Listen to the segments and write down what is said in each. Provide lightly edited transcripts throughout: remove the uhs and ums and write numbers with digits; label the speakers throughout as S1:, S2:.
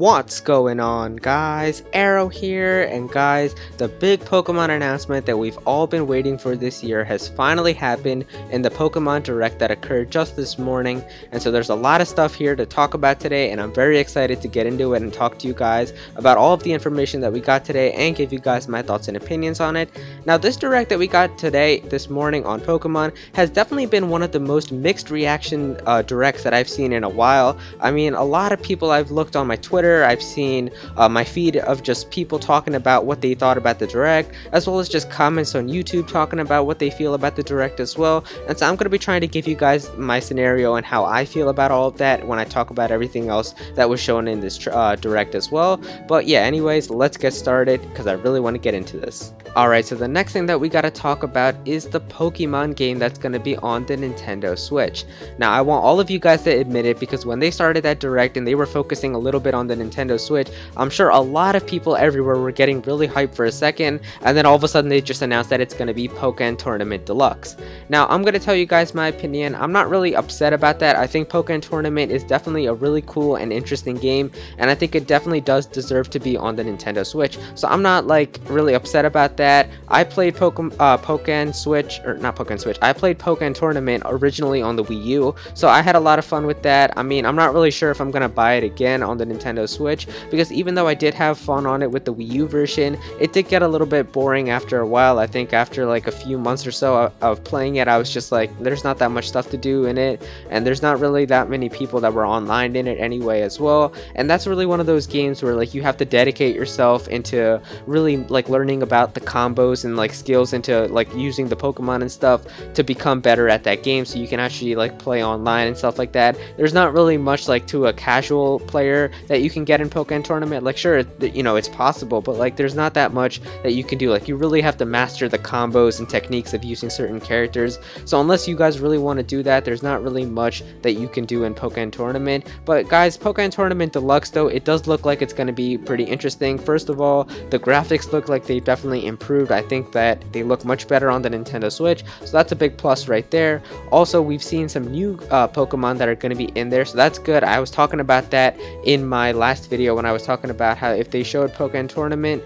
S1: What's going on, guys? Aero here, and guys, the big Pokemon announcement that we've all been waiting for this year has finally happened in the Pokemon Direct that occurred just this morning. And so there's a lot of stuff here to talk about today, and I'm very excited to get into it and talk to you guys about all of the information that we got today and give you guys my thoughts and opinions on it. Now, this Direct that we got this morning on Pokemon has definitely been one of the most mixed reaction Directs that I've seen in a while. I mean, a lot of people I've looked on my Twitter, I've seen my feed of just people talking about what they thought about the Direct, as well as just comments on YouTube talking about what they feel about the Direct as well. And so I'm going to be trying to give you guys my scenario and how I feel about all of that when I talk about everything else that was shown in this Direct as well. But yeah, anyways, let's get started because I really want to get into this. Alright, so the next thing that we got to talk about is the Pokemon game that's going to be on the Nintendo Switch. Now, I want all of you guys to admit it, because when they started that Direct and they were focusing a little bit on the Nintendo Switch, I'm sure a lot of people everywhere were getting really hyped for a second, and then all of a sudden they just announced that it's going to be Pokken Tournament Deluxe. Now, I'm going to tell you guys my opinion. I'm not really upset about that. I think Pokken Tournament is definitely a really cool and interesting game, and I think it definitely does deserve to be on the Nintendo Switch. So I'm not like really upset about that. I played Pokken Switch, or not Pokken Switch, I played Pokken Tournament originally on the Wii U, so I had a lot of fun with that. I mean, I'm not really sure if I'm gonna buy it again on the Nintendo Switch, because even though I did have fun on it with the Wii U version, it did get a little bit boring after a while. I think after like a few months or so of playing it, I was just like, there's not that much stuff to do in it, and there's not really that many people that were online in it anyway as well. And that's really one of those games where like you have to dedicate yourself into really like learning about the combos and like skills into like using the Pokemon and stuff to become better at that game, so you can actually like play online and stuff like that. There's not really much like to a casual player that you can get in Pokken Tournament. Like, sure, you know, it's possible, but like there's not that much that you can do. Like, you really have to master the combos and techniques of using certain characters. So unless you guys really want to do that, there's not really much that you can do in Pokken Tournament. But guys, Pokken Tournament Deluxe though, it does look like it's going to be pretty interesting. First of all, the graphics look like they definitely improved. I think that they look much better on the Nintendo Switch, so that's a big plus right there. Also, we've seen some new Pokemon that are going to be in there, so that's good. I was talking about that in my last video when I was talking about how if they showed Pokken Tournament,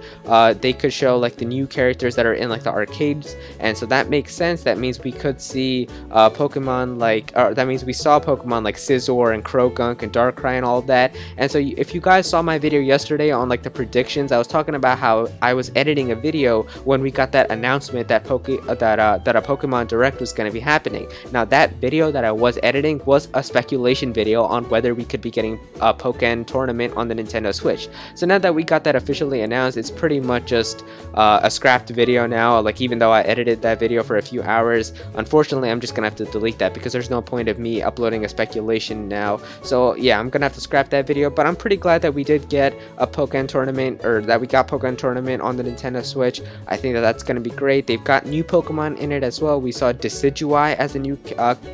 S1: they could show like the new characters that are in like the arcades, and so that makes sense. That means we could see Pokemon like, that means we saw Pokemon like Scizor and Croagunk and Darkrai and all of that. And so if you guys saw my video yesterday on like the predictions, I was talking about how I was editing a video when we got that announcement that a Pokemon Direct was going to be happening. Now, that video that I was editing was a speculation video on whether we could be getting a Pokken Tournament on the Nintendo Switch. So now that we got that officially announced, it's pretty much just a scrapped video now. Like, even though I edited that video for a few hours, unfortunately I'm just gonna have to delete that because there's no point of me uploading a speculation now. So yeah, I'm gonna have to scrap that video, but I'm pretty glad that we did get a Pokken Tournament, or that we got Pokken Tournament on the Nintendo Switch. I think that that's gonna be great. They've got new Pokemon in it as well. We saw Decidueye as a new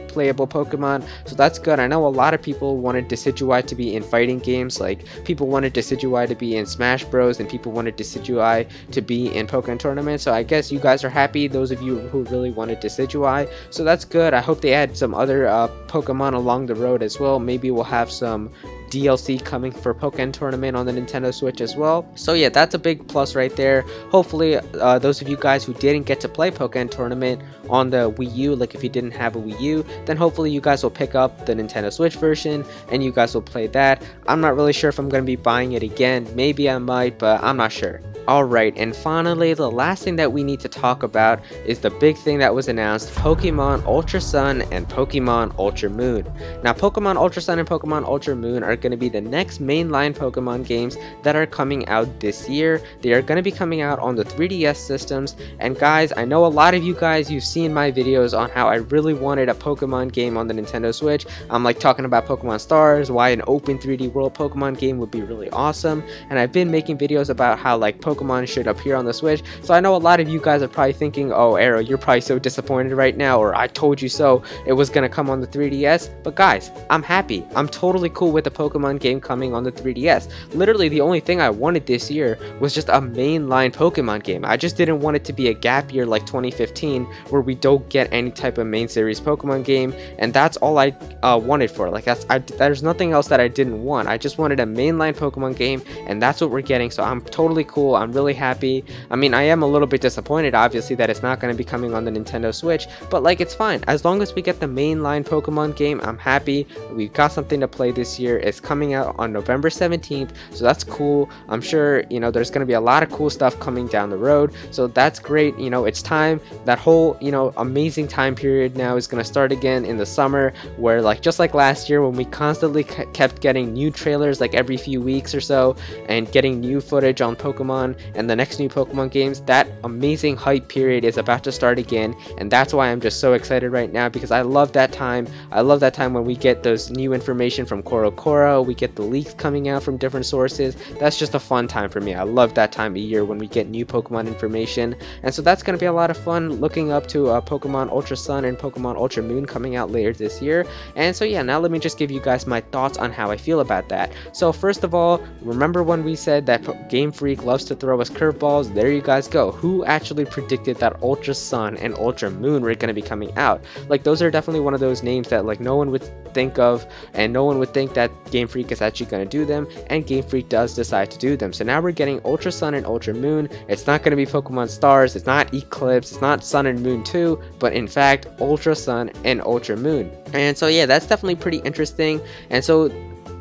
S1: playable Pokemon, so that's good. I know a lot of people wanted Decidueye to be in fighting games, like people wanted Decidueye to be in Smash Bros, and people wanted Decidueye to be in Pokken Tournament. So I guess you guys are happy, those of you who really wanted Decidueye, so that's good. I hope they add some other Pokemon along the road as well. Maybe we'll have some DLC coming for Pokken Tournament on the Nintendo Switch as well. So yeah, that's a big plus right there. Hopefully those of you guys who didn't get to play Pokken Tournament on the Wii U, like if you didn't have a Wii U, then hopefully you guys will pick up the Nintendo Switch version and you guys will play that. I'm not really sure if I'm going to be buying it again. Maybe I might, but I'm not sure. Alright, and finally, the last thing that we need to talk about is the big thing that was announced, Pokemon UltraSun and Pokemon UltraMoon. Now, Pokemon UltraSun and Pokemon UltraMoon are going to be the next mainline Pokemon games that are coming out this year. They are going to be coming out on the 3DS systems, and guys, I know a lot of you guys, you've seen my videos on how I really wanted a Pokemon game on the Nintendo Switch. I'm like talking about Pokemon Stars, why an open 3D world Pokemon game would be really awesome, and I've been making videos about how like Pokemon should appear on the Switch. So I know a lot of you guys are probably thinking, oh Aero, you're probably so disappointed right now, or I told you so, it was gonna come on the 3DS. But guys, I'm happy. I'm totally cool with the Pokemon game coming on the 3DS. Literally the only thing I wanted this year was just a mainline Pokemon game. I just didn't want it to be a gap year like 2015 where we don't get any type of main series Pokemon game, and that's all I wanted for. Like there's nothing else that I didn't want. I just wanted a mainline Pokemon game, and that's what we're getting. So I'm totally cool. I'm really happy. I mean, I am a little bit disappointed obviously that it's not going to be coming on the Nintendo Switch, but like it's fine. As long as we get the mainline Pokemon game, I'm happy. We've got something to play this year. It's coming out on November 17th, so that's cool. I'm sure, you know, there's going to be a lot of cool stuff coming down the road, so that's great. You know, it's time. That whole, you know, amazing time period now is going to start again in the summer, where like just like last year when we constantly kept getting new trailers like every few weeks or so and getting new footage on Pokemon and the next new Pokemon games, that amazing hype period is about to start again, and that's why I'm just so excited right now, because I love that time. I love that time when we get those new information from Koro, we get the leaks coming out from different sources. That's just a fun time for me. I love that time of year when we get new Pokemon information, and so that's going to be a lot of fun looking up to Pokemon UltraSun and Pokemon UltraMoon coming out later this year. And so yeah, now let me just give you guys my thoughts on how I feel about that. So first of all, remember when we said that Game Freak loves to throw us curveballs? There you guys go. Who actually predicted that UltraSun and UltraMoon were going to be coming out? Like, those are definitely one of those names that like no one would think of, and no one would think that Game Freak is actually going to do them, and Game Freak does decide to do them. So now we're getting UltraSun and UltraMoon. It's not going to be Pokemon Stars, it's not Eclipse, it's not Sun and Moon 2, but in fact UltraSun and UltraMoon. And so yeah, that's definitely pretty interesting. And so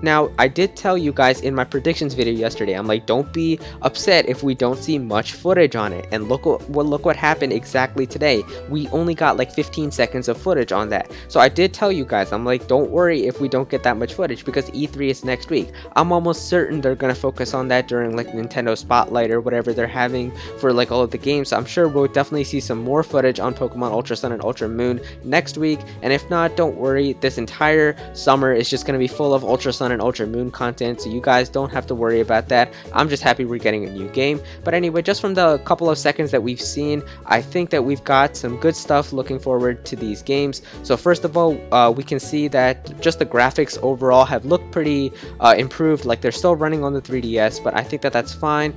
S1: now, I did tell you guys in my predictions video yesterday, I'm like, don't be upset if we don't see much footage on it. And look what happened exactly today. We only got like 15 seconds of footage on that. So I did tell you guys, I'm like, don't worry if we don't get that much footage, because E3 is next week. I'm almost certain they're going to focus on that during like Nintendo Spotlight or whatever they're having for like all of the games. So I'm sure we'll definitely see some more footage on Pokemon UltraSun and UltraMoon next week. And if not, don't worry. This entire summer is just going to be full of UltraSun and UltraMoon content, so you guys don't have to worry about that. I'm just happy we're getting a new game. But anyway, just from the couple of seconds that we've seen, I think that we've got some good stuff looking forward to these games. So first of all, we can see that just the graphics overall have looked pretty improved. Like, they're still running on the 3DS, but I think that that's fine.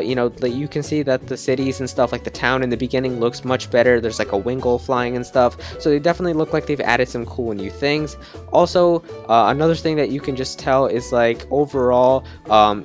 S1: You know, you can see that the cities and stuff, like the town in the beginning, looks much better. There's like a Wingull flying and stuff, so they definitely look like they've added some cool new things. Also, another thing that you can just tell is like overall,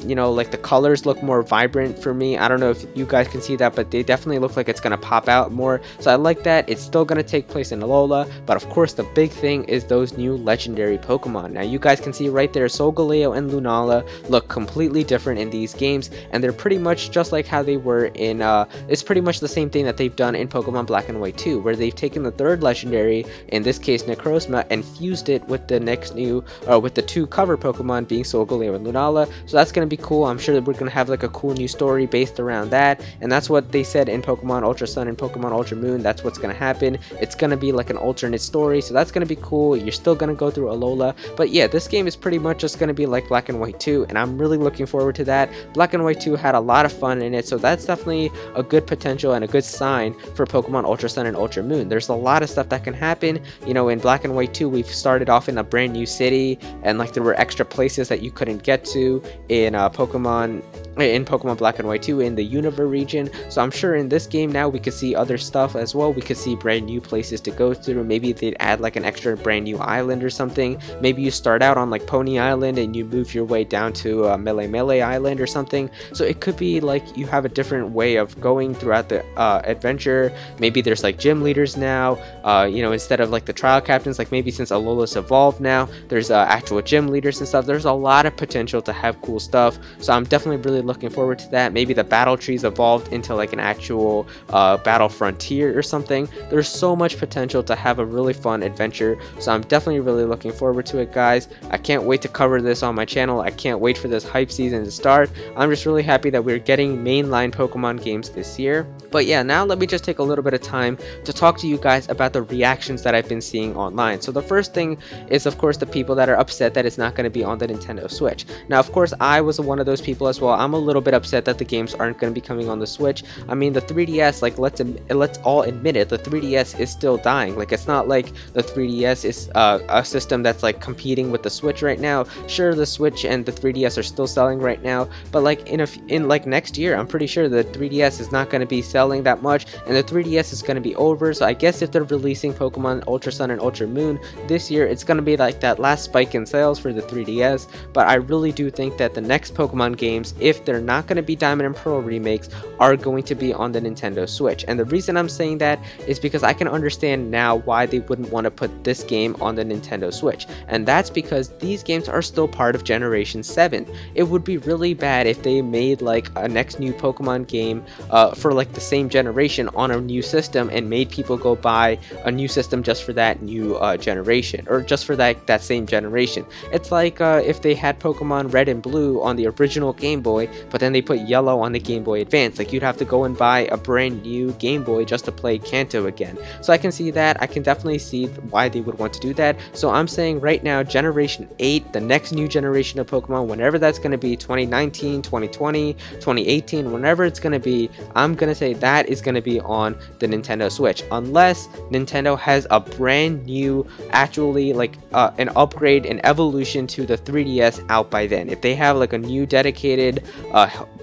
S1: you know, like the colors look more vibrant for me. I don't know if you guys can see that, but they definitely look like it's gonna pop out more, so I like that. It's still gonna take place in Alola, but of course the big thing is those new legendary Pokemon. Now you guys can see right there, Solgaleo and Lunala look completely different in these games, and they're pretty much just like how they were in it's pretty much the same thing that they've done in Pokemon Black and White 2, where they've taken the third legendary, in this case Necrozma, and fused it with the next new with the two cover Pokemon being Solgaleo and Lunala. So that's gonna be cool. I'm sure that we're gonna have like a cool new story based around that, and that's what they said in Pokemon UltraSun and Pokemon UltraMoon. That's what's gonna happen. It's gonna be like an alternate story, so that's gonna be cool. You're still gonna go through Alola, but yeah, this game is pretty much just gonna be like Black and White 2, and I'm really looking forward to that. Black and White 2 had a lot of fun in it, so that's definitely a good potential and a good sign for Pokemon UltraSun and UltraMoon. There's a lot of stuff that can happen. You know, in Black and White 2, we've started off in a brand new city, and like there were extra places that you couldn't get to in Pokemon Black and White 2 in the Unova region. So I'm sure in this game now we could see other stuff as well. We could see brand new places to go through. Maybe they'd add like an extra brand new island or something. Maybe you start out on like Pony Island and you move your way down to Melee Island or something. So it could be like you have a different way of going throughout the adventure. Maybe there's like gym leaders now, you know, instead of like the trial captains. Like maybe since Alola's evolved now, there's actual gym leaders and stuff. There's a lot of potential to have cool stuff, so I'm definitely really looking forward to that. Maybe the battle trees evolved into like an actual battle frontier or something. There's so much potential to have a really fun adventure, so I'm definitely really looking forward to it, guys. I can't wait to cover this on my channel. I can't wait for this hype season to start. I'm just really happy that we're getting mainline Pokemon games this year. But yeah, now let me just take a little bit of time to talk to you guys about the reactions that I've been seeing online. So the first thing is, of course, the people that are upset that it's not going going to be on the Nintendo Switch. Now, of course, I was one of those people as well. I'm a little bit upset that the games aren't going to be coming on the Switch. I mean, the 3DS, like, let's all admit it, the 3DS is still dying. Like, it's not like the 3DS is a system that's like competing with the Switch right now. Sure, the Switch and the 3DS are still selling right now, but like in like next year, I'm pretty sure the 3DS is not going to be selling that much, and the 3DS is going to be over. So I guess if they're releasing Pokemon UltraSun and UltraMoon this year, it's going to be like that last spike in sales for the 3DS. But I really do think that the next Pokemon games, if they're not going to be Diamond and Pearl remakes, are going to be on the Nintendo Switch. And the reason I'm saying that is because I can understand now why they wouldn't want to put this game on the Nintendo Switch, and that's because these games are still part of Generation 7. It would be really bad if they made like a next new Pokemon game for like the same generation on a new system and made people go buy a new system just for that new generation, or just for that same generation. It's like if they had Pokemon Red and Blue on the original Game Boy, but then they put Yellow on the Game Boy Advance. Like, you'd have to go and buy a brand new Game Boy just to play Kanto again. So I can see that. I can definitely see why they would want to do that. So I'm saying right now, Generation 8, the next new generation of Pokemon, whenever that's going to be, 2019, 2020, 2018, whenever it's going to be, I'm going to say that is going to be on the Nintendo Switch, unless Nintendo has a brand new, actually like an upgrade, an evolution to the 3DS out by then. If they have like a new dedicated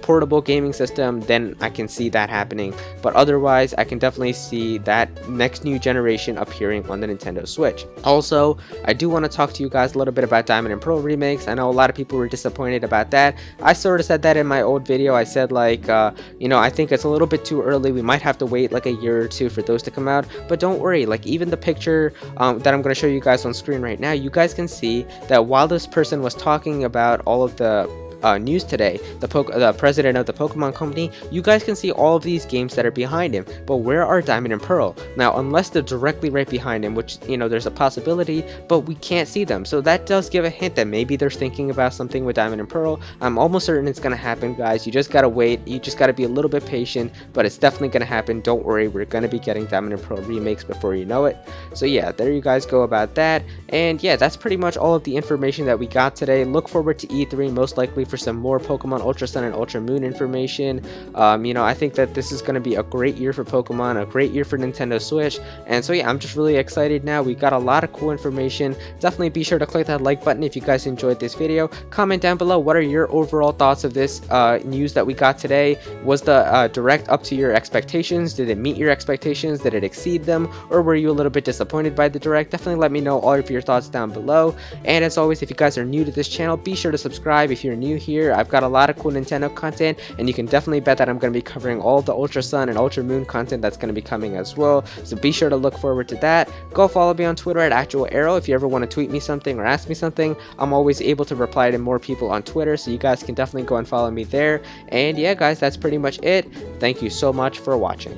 S1: portable gaming system, then I can see that happening. But otherwise, I can definitely see that next new generation appearing on the Nintendo Switch. Also, I do want to talk to you guys a little bit about Diamond and Pearl remakes. I know a lot of people were disappointed about that. I sort of said that in my old video. I said like, you know, I think it's a little bit too early. We might have to wait like a year or two for those to come out. But don't worry, like even the picture that I'm going to show you guys on screen right now, you guys can see that while this person was talking about all of the news today, the president of the Pokemon Company, you guys can see all of these games that are behind him. But where are Diamond and Pearl? Now, unless they're directly right behind him, which, you know, there's a possibility, but we can't see them. So that does give a hint that maybe they're thinking about something with Diamond and Pearl. I'm almost certain it's going to happen, guys. You just got to wait. You just got to be a little bit patient, but it's definitely going to happen. Don't worry. We're going to be getting Diamond and Pearl remakes before you know it. So yeah, there you guys go about that. And yeah, that's pretty much all of the information that we got today. Look forward to E3, most likely for some more Pokemon UltraSun and UltraMoon information. You know, I think that this is going to be a great year for Pokemon, a great year for Nintendo Switch, and so yeah, I'm just really excited now. We got a lot of cool information. Definitely be sure to click that like button if you guys enjoyed this video. Comment down below, what are your overall thoughts of this news that we got today? Was the Direct up to your expectations? Did it meet your expectations? Did it exceed them? Or were you a little bit disappointed by the Direct? Definitely let me know all of your thoughts down below. And as always, if you guys are new to this channel, be sure to subscribe. If you're new here, I've got a lot of cool Nintendo content, and you can definitely bet that I'm going to be covering all the UltraSun and UltraMoon content that's going to be coming as well. So be sure to look forward to that. Go follow me on Twitter at @Aero if you ever want to tweet me something or ask me something. I'm always able to reply to more people on Twitter, so you guys can definitely go and follow me there. And yeah, guys, that's pretty much it. Thank you so much for watching.